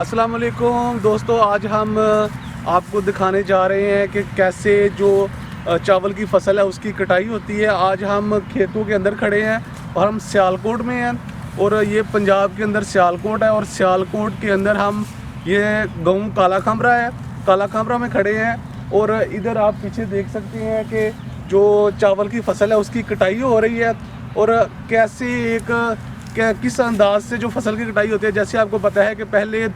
अस्सलाम वालेकुम दोस्तों, आज हम आपको दिखाने जा रहे हैं कि कैसे जो चावल की फसल है उसकी कटाई होती है। आज हम खेतों के अंदर खड़े हैं और हम सियालकोट में हैं और ये पंजाब के अंदर सियालकोट है और सियालकोट के अंदर हम ये गांव काला खामरा है, काला खामरा में खड़े हैं। और इधर आप पीछे देख सकते हैं कि जो चावल की फसल है उसकी कटाई हो रही है और कैसे किस अंदाज से जो फसल की कटाई होती है। जैसे आपको पता है कि पहले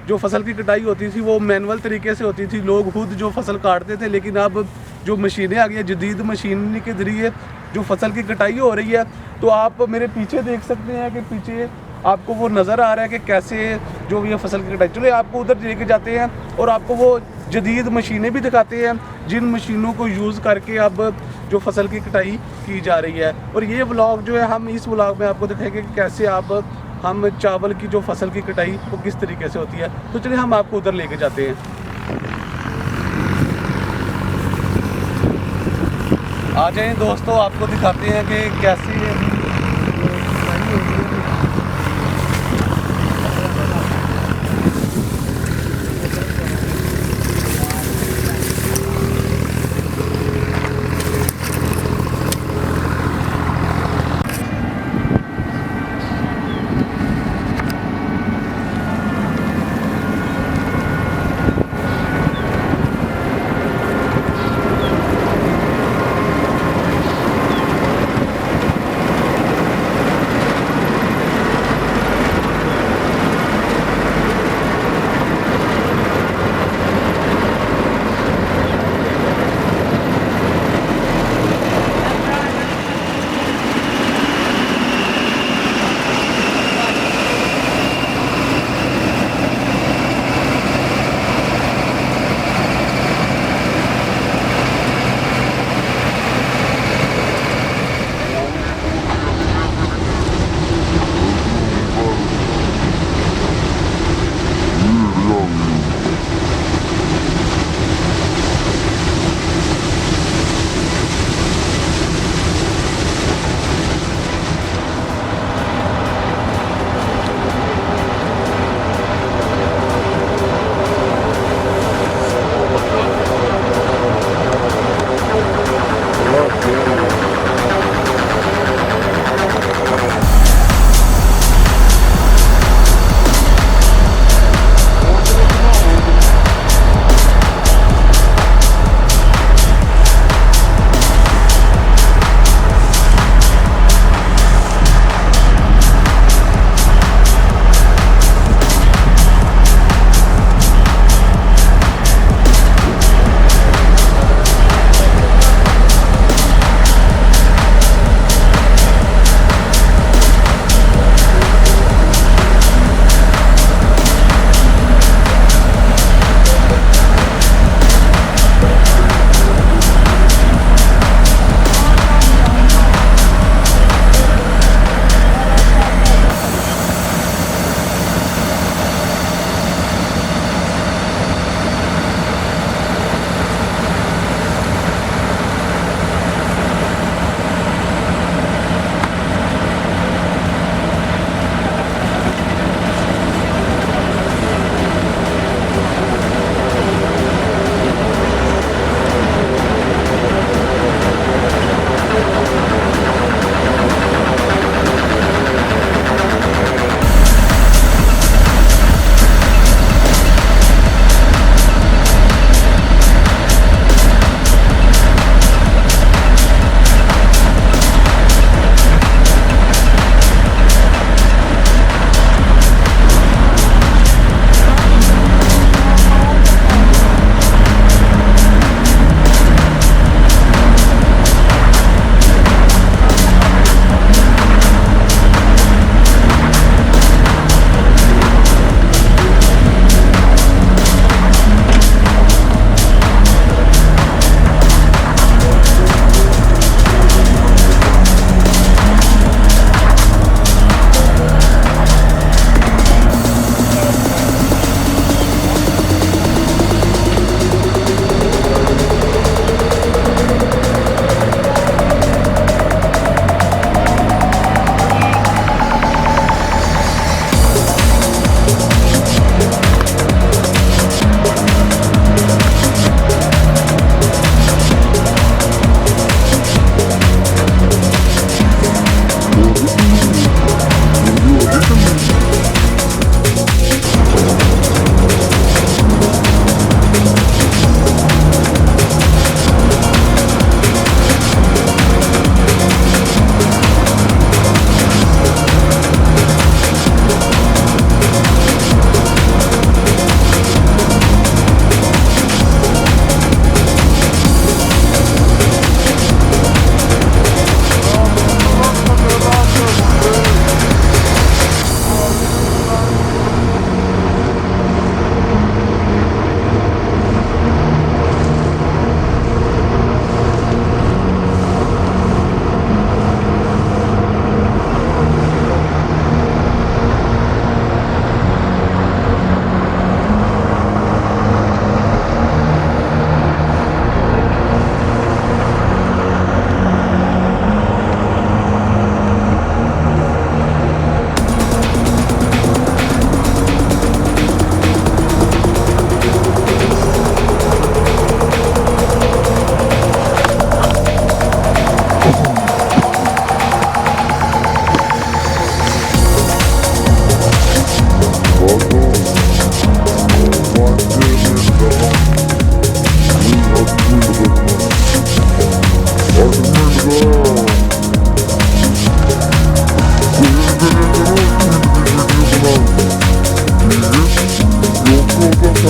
जो फसल की कटाई होती थी वो मैनुअल तरीके से होती थी, लोग खुद जो फसल काटते थे, लेकिन अब जो मशीनें आ गई हैं, जदीद मशीनरी के ज़रिए जो फसल की कटाई हो रही है। तो आप मेरे पीछे देख सकते हैं कि पीछे आपको वो नज़र आ रहा है कि कैसे जो ये फसल की कटाई। चलिए आपको उधर लेके जाते हैं और आपको वो जदीद मशीनें भी दिखाते हैं जिन मशीनों को यूज़ करके अब जो फसल की कटाई की जा रही है। और ये व्लॉग जो है हम इस व्लॉग में आपको दिखाएंगे कि कैसे हम चावल की जो फसल की कटाई वो किस तरीके से होती है। तो चलिए हम आपको उधर लेके जाते हैं। आ जाएं दोस्तों, आपको दिखाते हैं कि कैसे कटाई हो रही है।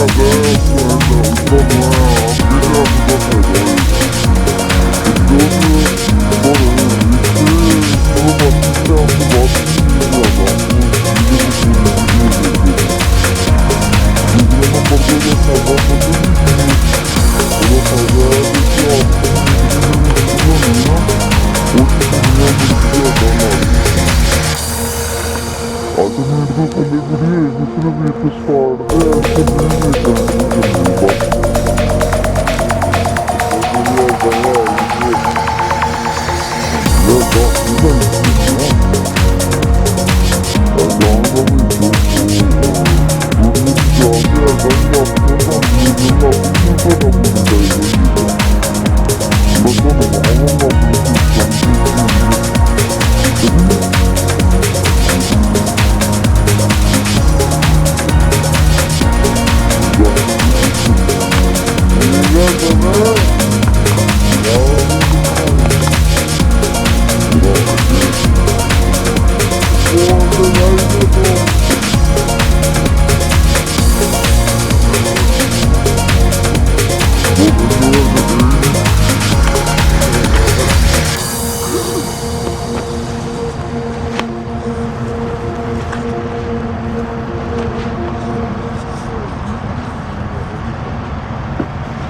Adamı yurda kalabiliyor, götüne bir kız vardı,